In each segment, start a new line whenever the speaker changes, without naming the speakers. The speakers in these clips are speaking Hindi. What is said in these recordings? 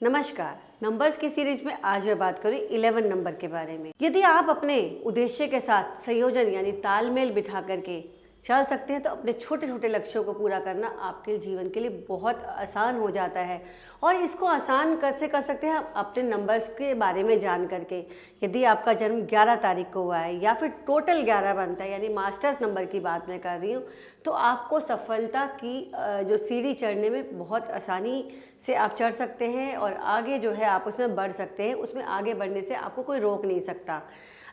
नमस्कार। नंबर्स की सीरीज में आज मैं बात करूँ 11 नंबर के बारे में। यदि आप अपने उद्देश्य के साथ संयोजन यानी तालमेल बिठा करके चल सकते हैं तो अपने छोटे छोटे लक्ष्यों को पूरा करना आपके जीवन के लिए बहुत आसान हो जाता है। और इसको आसान कैसे कर सकते हैं आप अपने नंबर्स के बारे में जान करके। यदि आपका जन्म 11 तारीख को हुआ है या फिर टोटल 11 बनता है यानी मास्टर्स नंबर की बात मैं कर रही हूँ, तो आपको सफलता की जो सीढ़ी चढ़ने में बहुत आसानी से आप चढ़ सकते हैं और आगे जो है आप उसमें बढ़ सकते हैं। उसमें आगे बढ़ने से आपको कोई रोक नहीं सकता।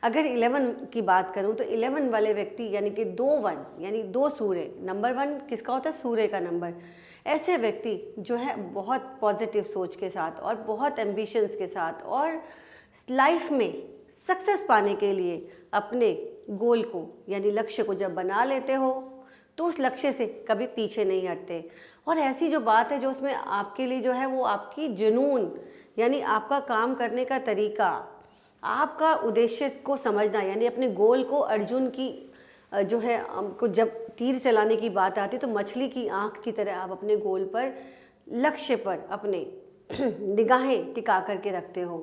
अगर 11 की बात करूं तो 11 वाले व्यक्ति यानी कि 2 1 यानी 2 सूर्य, नंबर 1 किसका होता है? सूर्य का नंबर। ऐसे व्यक्ति जो है बहुत पॉजिटिव सोच के साथ और बहुत एम्बिशंस के साथ और लाइफ में सक्सेस पाने के लिए अपने गोल को यानी लक्ष्य को जब बना लेते हो तो उस लक्ष्य से कभी पीछे नहीं हटते। और ऐसी जो बात है जो उसमें आपके लिए जो है वो आपकी जुनून यानी आपका काम करने का तरीका, आपका उद्देश्य को समझना यानी अपने गोल को अर्जुन की जो है को जब तीर चलाने की बात आती है तो मछली की आंख की तरह आप अपने गोल पर, लक्ष्य पर अपने निगाहें टिका करके रखते हो।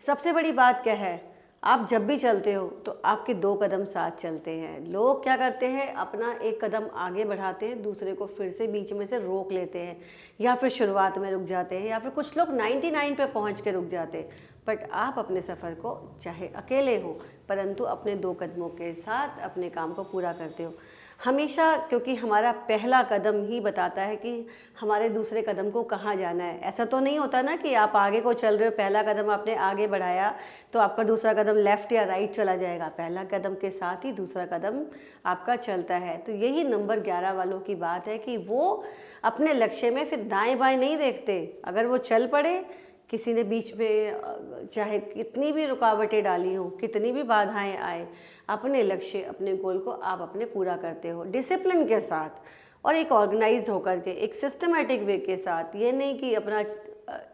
सबसे बड़ी बात क्या है? आप जब भी चलते हो तो आपके 2 कदम साथ चलते हैं। लोग क्या करते हैं? अपना 1 कदम आगे बढ़ाते हैं, दूसरे को फिर से बीच में से रोक लेते हैं या फिर शुरुआत में रुक जाते हैं या फिर कुछ लोग 99 पे पहुंच के रुक जाते हैं। बट आप अपने सफ़र को चाहे अकेले हो परंतु अपने 2 कदमों के साथ अपने काम को पूरा करते हो हमेशा, क्योंकि हमारा पहला कदम ही बताता है कि हमारे दूसरे कदम को कहाँ जाना है। ऐसा तो नहीं होता ना कि आप आगे को चल रहे हो, पहला कदम आपने आगे बढ़ाया तो आपका दूसरा कदम लेफ़्ट या राइट चला जाएगा। पहला कदम के साथ ही दूसरा कदम आपका चलता है। तो यही नंबर 11 वालों की बात है कि वो अपने लक्ष्य में फिर दाएं बाएं नहीं देखते। अगर वो चल पड़े, किसी ने बीच में चाहे कितनी भी रुकावटें डाली हो, कितनी भी बाधाएं आए, अपने लक्ष्य अपने गोल को आप अपने पूरा करते हो डिसिप्लिन के साथ और एक ऑर्गेनाइज्ड होकर के, एक सिस्टमेटिक वे के साथ। ये नहीं कि अपना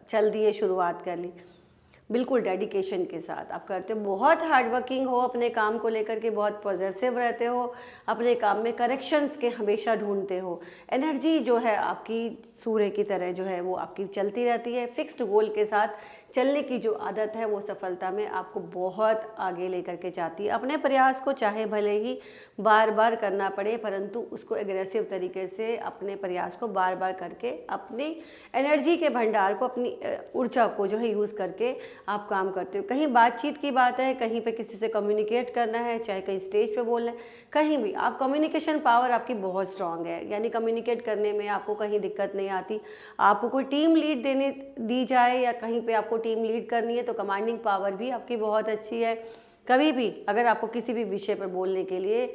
चल दिए, शुरुआत कर ली, बिल्कुल डेडिकेशन के साथ आप करते हो। बहुत हार्ड वर्किंग हो अपने काम को लेकर के, बहुत पॉजिटिव रहते हो, अपने काम में करेक्शंस के हमेशा ढूंढते हो। एनर्जी जो है आपकी सूर्य की तरह जो है वो आपकी चलती रहती है। फिक्स्ड गोल के साथ चलने की जो आदत है वो सफलता में आपको बहुत आगे लेकर के जाती है। अपने प्रयास को चाहे भले ही बार बार करना पड़े परंतु उसको एग्रेसिव तरीके से अपने प्रयास को बार बार करके अपनी एनर्जी के भंडार को, अपनी ऊर्जा को जो है यूज़ करके आप काम करते हो। कहीं बातचीत की बात है, कहीं पे किसी से कम्युनिकेट करना है, चाहे कहीं स्टेज पे बोलना है, कहीं भी आप कम्युनिकेशन पावर आपकी बहुत स्ट्रांग है यानी कम्युनिकेट करने में आपको कहीं दिक्कत नहीं आती। आपको कोई टीम लीड देने दी जाए या कहीं पे आपको टीम लीड करनी है तो कमांडिंग पावर भी आपकी बहुत अच्छी है। कभी भी अगर आपको किसी भी विषय पर बोलने के लिए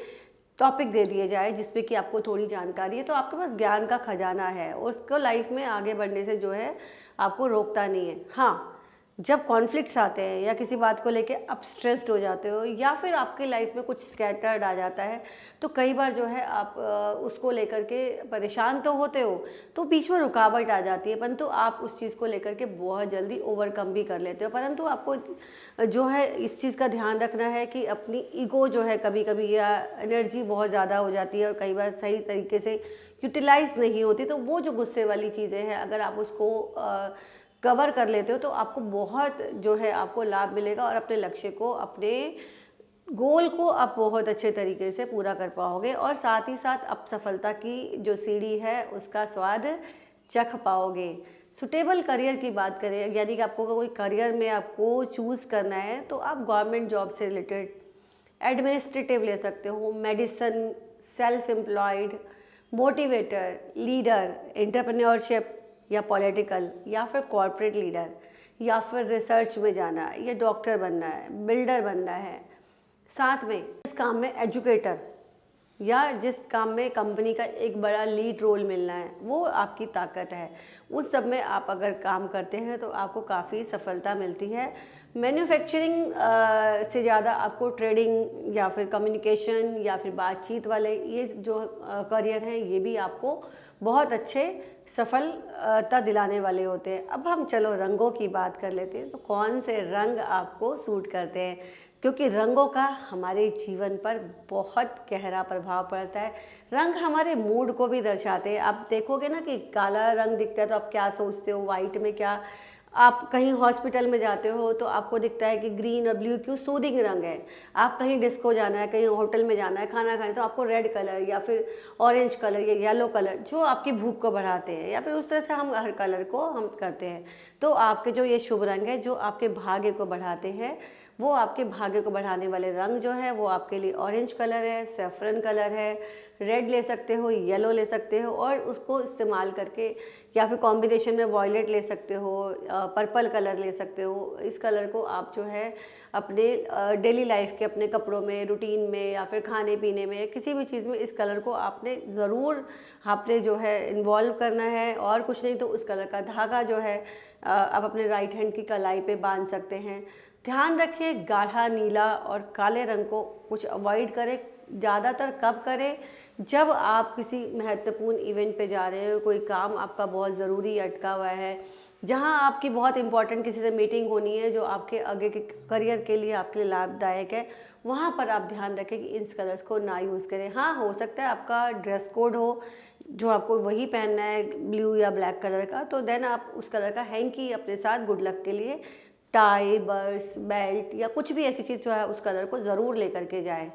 टॉपिक दे दिए जाए जिसपे कि आपको थोड़ी जानकारी है तो आपके पास ज्ञान का खजाना है और उसको लाइफ में आगे बढ़ने से जो है आपको रोकता नहीं है। हाँ, जब कॉन्फ्लिक्ट्स आते हैं या किसी बात को लेके आप स्ट्रेस्ड हो जाते हो या फिर आपकी लाइफ में कुछ स्कैटर्ड आ जाता है तो कई बार जो है आप उसको लेकर के परेशान तो होते हो, तो बीच में रुकावट आ जाती है, परंतु आप उस चीज़ को लेकर के बहुत जल्दी ओवरकम भी कर लेते हो। परंतु आपको जो है इस चीज़ का ध्यान रखना है कि अपनी ईगो जो है कभी कभी या एनर्जी बहुत ज़्यादा हो जाती है और कई बार सही तरीके से यूटिलाइज नहीं होती, तो वो जो गुस्से वाली चीज़ें हैं अगर आप उसको कवर कर लेते हो तो आपको बहुत जो है आपको लाभ मिलेगा और अपने लक्ष्य को, अपने गोल को आप बहुत अच्छे तरीके से पूरा कर पाओगे और साथ ही साथ आप सफलता की जो सीढ़ी है उसका स्वाद चख पाओगे। सुटेबल करियर की बात करें यानी कि आपको कोई करियर में आपको चूज़ करना है तो आप गवर्नमेंट जॉब से रिलेटेड एडमिनिस्ट्रेटिव ले सकते हो, medicine, self employed, motivator, leader, entrepreneurship या पॉलिटिकल या फिर कॉर्पोरेट लीडर या फिर रिसर्च में जाना है या डॉक्टर बनना है, बिल्डर बनना है। साथ में इस काम में एजुकेटर या जिस काम में कंपनी का एक बड़ा लीड रोल मिलना है वो आपकी ताकत है। उस सब में आप अगर काम करते हैं तो आपको काफ़ी सफलता मिलती है। मैन्युफैक्चरिंग से ज़्यादा आपको ट्रेडिंग या फिर कम्युनिकेशन या फिर बातचीत वाले ये जो करियर हैं ये भी आपको बहुत अच्छे सफलता दिलाने वाले होते हैं। अब हम चलो रंगों की बात कर लेते हैं, तो कौन से रंग आपको सूट करते हैं। क्योंकि रंगों का हमारे जीवन पर बहुत गहरा प्रभाव पड़ता है। रंग हमारे मूड को भी दर्शाते हैं। आप देखोगे ना कि काला रंग दिखता है तो आप क्या सोचते हो, वाइट में क्या, आप कहीं हॉस्पिटल में जाते हो तो आपको दिखता है कि ग्रीन और ब्लू क्यों, सूदिंग रंग है। आप कहीं डिस्को जाना है, कहीं होटल में जाना है खाना खाने, तो आपको रेड कलर या फिर ऑरेंज कलर या येलो कलर जो आपकी भूख को बढ़ाते हैं, या फिर उस तरह से हम हर कलर को हम करते हैं। तो आपके जो ये शुभ रंग है जो आपके भाग्य को बढ़ाते हैं, वो आपके भाग्य को बढ़ाने वाले रंग जो है वो आपके लिए ऑरेंज कलर है, सैफरन कलर है, रेड ले सकते हो, येलो ले सकते हो, और उसको इस्तेमाल करके या फिर कॉम्बिनेशन में वॉयलेट ले सकते हो, पर्पल कलर ले सकते हो। इस कलर को आप जो है अपने डेली लाइफ के अपने कपड़ों में, रूटीन में, या फिर खाने पीने में, किसी भी चीज़ में इस कलर को आपने ज़रूर आपने जो है इन्वॉल्व करना है। और कुछ नहीं तो उस कलर का धागा जो है आप अपने राइट हैंड की कलाई पे बांध सकते हैं। ध्यान रखिए गाढ़ा नीला और काले रंग को कुछ अवॉइड करें। ज़्यादातर कब करें, जब आप किसी महत्वपूर्ण इवेंट पे जा रहे हो, कोई काम आपका बहुत ज़रूरी अटका हुआ है, जहां आपकी बहुत इंपॉर्टेंट किसी से मीटिंग होनी है जो आपके आगे के करियर के लिए आपके लिए लाभदायक है, वहां पर आप ध्यान रखें कि इन कलर्स को ना यूज़ करें। हाँ, हो सकता है आपका ड्रेस कोड हो जो आपको वही पहनना है, ब्लू या ब्लैक कलर का, तो देन आप उस कलर का हैंकी अपने साथ गुड लक के लिए, टाई, पर्स, बेल्ट या कुछ भी ऐसी चीज़ जो है उस कलर को ज़रूर लेकर के जाएं।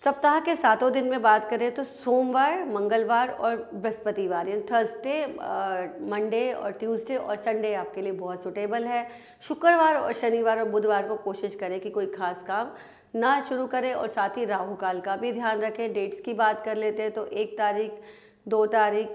सप्ताह के 7 दिन में बात करें तो सोमवार, मंगलवार और बृहस्पतिवार यानी थर्सडे, मंडे और ट्यूसडे और संडे आपके लिए बहुत सूटेबल है। शुक्रवार और शनिवार और बुधवार को कोशिश करें कि कोई खास काम ना शुरू करें, और साथ ही राहु काल का भी ध्यान रखें। डेट्स की बात कर लेते हैं तो 1 तारीख, 2 तारीख,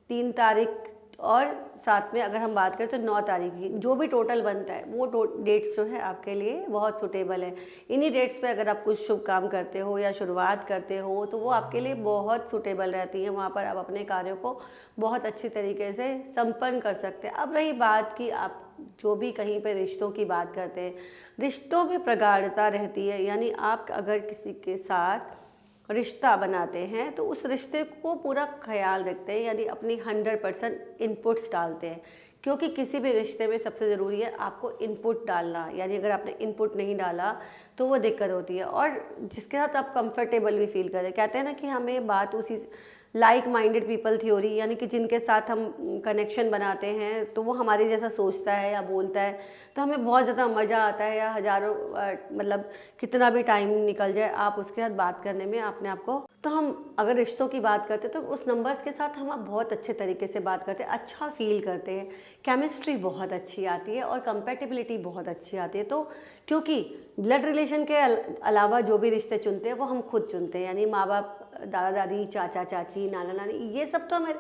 3 तारीख और साथ में अगर हम बात करें तो 9 तारीख की, जो भी टोटल बनता है वो डेट्स जो है आपके लिए बहुत सूटेबल है। इन्हीं डेट्स पे अगर आप कुछ शुभ काम करते हो या शुरुआत करते हो तो वो आपके लिए बहुत सूटेबल रहती हैं। वहाँ पर आप अपने कार्यों को बहुत अच्छी तरीके से संपन्न कर सकते हैं। अब रही बात कि आप जो भी कहीं पे रिश्तों की बात करते हैं, रिश्तों में प्रगाढ़ता रहती है, यानी आप अगर किसी के साथ रिश्ता बनाते हैं तो उस रिश्ते को पूरा ख्याल रखते हैं, यानी अपनी 100% इनपुट्स डालते हैं। क्योंकि किसी भी रिश्ते में सबसे ज़रूरी है आपको इनपुट डालना, यानी अगर आपने इनपुट नहीं डाला तो वो दिक्कत होती है। और जिसके साथ आप कंफर्टेबल भी फील करें, कहते हैं ना कि हमें बात उसी लाइक माइंडेड पीपल थ्योरी, यानी कि जिनके साथ हम कनेक्शन बनाते हैं तो वो हमारे जैसा सोचता है या बोलता है तो हमें बहुत ज़्यादा मज़ा आता है, या हज़ारों मतलब कितना भी टाइम निकल जाए आप उसके साथ बात करने में अपने आप को। तो हम अगर रिश्तों की बात करते हैं तो उस नंबर्स के साथ हम बहुत अच्छे तरीके से बात करते हैं, अच्छा फील करते हैं, केमिस्ट्री बहुत अच्छी आती है और कंपेटिबिलिटी बहुत अच्छी आती है। तो क्योंकि ब्लड रिलेशन के अलावा जो भी रिश्ते चुनते हैं वो हम खुद चुनते हैं, यानी माँ बाप, दादा दादी, चाचा चाची, नाना नानी, ये सब तो हमें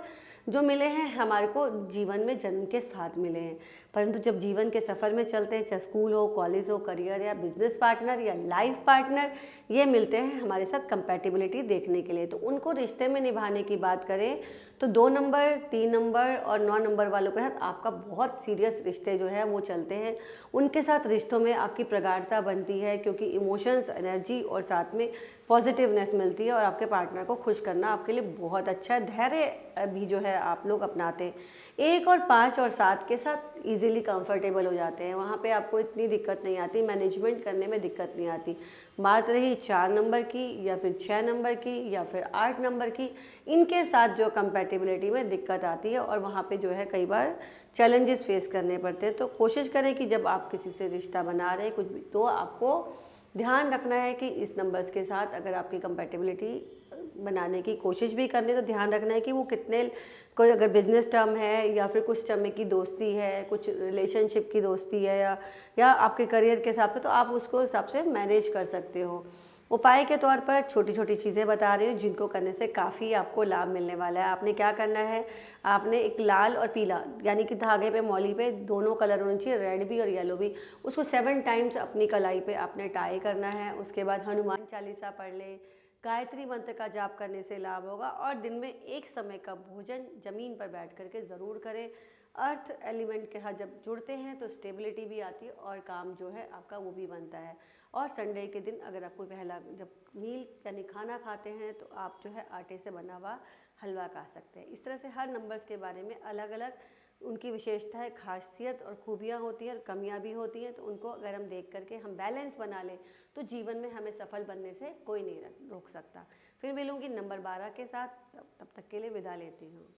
जो मिले हैं हमारे को जीवन में जन्म के साथ मिले हैं। परंतु जब जीवन के सफ़र में चलते हैं, चाहे स्कूल हो, कॉलेज हो, करियर या बिजनेस पार्टनर या लाइफ पार्टनर, ये मिलते हैं हमारे साथ कंपैटिबिलिटी देखने के लिए। तो उनको रिश्ते में निभाने की बात करें तो 2 नंबर, 3 नंबर और 9 नंबर वालों के साथ आपका बहुत सीरियस रिश्ते जो है वो चलते हैं। उनके साथ रिश्तों में आपकी प्रगाढ़ता बनती है, क्योंकि इमोशंस, एनर्जी और साथ में पॉजिटिवनेस मिलती है, और आपके पार्टनर को खुश करना आपके लिए बहुत अच्छा है। धैर्य भी जो है आप लोग अपनाते हैं। 1 और 5 और 7 के साथ इजीली कंफर्टेबल हो जाते हैं, वहाँ पे आपको इतनी दिक्कत नहीं आती, मैनेजमेंट करने में दिक्कत नहीं आती। बात रही 4 नंबर की या फिर 6 नंबर की या फिर 8 नंबर की, इनके साथ जो कंपैटिबिलिटी में दिक्कत आती है और वहाँ पे जो है कई बार चैलेंजेस फेस करने पड़ते हैं। तो कोशिश करें कि जब आप किसी से रिश्ता बना रहे हैं कुछ भी, तो आपको ध्यान रखना है कि इस नंबर्स के साथ अगर आपकी कंपैटिबिलिटी बनाने की कोशिश भी करनी है तो ध्यान रखना है कि वो कितने, कोई अगर बिजनेस टर्म है या फिर कुछ समय की दोस्ती है, कुछ रिलेशनशिप की दोस्ती है, या आपके करियर के हिसाब से, तो आप उसको हिसाब से मैनेज कर सकते हो। उपाय के तौर पर छोटी छोटी चीज़ें बता रही हूँ जिनको करने से काफ़ी आपको लाभ मिलने वाला है। आपने क्या करना है, आपने एक लाल और पीला यानी कि धागे पे, मौली पे दोनों कलर होने चाहिए, रेड भी और येलो भी, उसको 7 टाइम्स अपनी कलाई पे आपने टाई करना है। उसके बाद हनुमान चालीसा पढ़ ले, गायत्री मंत्र का जाप करने से लाभ होगा, और दिन में एक समय का भोजन ज़मीन पर बैठ करके ज़रूर करें। अर्थ एलिमेंट के साथ जब जुड़ते हैं तो स्टेबिलिटी भी आती है और काम जो है आपका वो भी बनता है। और संडे के दिन अगर आप कोई पहला जब मील यानी खाना खाते हैं तो आप जो है आटे से बना हुआ हलवा खा सकते हैं। इस तरह से हर नंबर्स के बारे में अलग अलग उनकी विशेषताएं, खासियत और खूबियाँ होती हैं और कमियाँ भी होती हैं। तो उनको अगर हम देख करके हम बैलेंस बना लें तो जीवन में हमें सफल बनने से कोई नहीं रोक सकता। फिर मिलूंगी नंबर 12 के साथ, तब तक के लिए विदा लेती हूँ।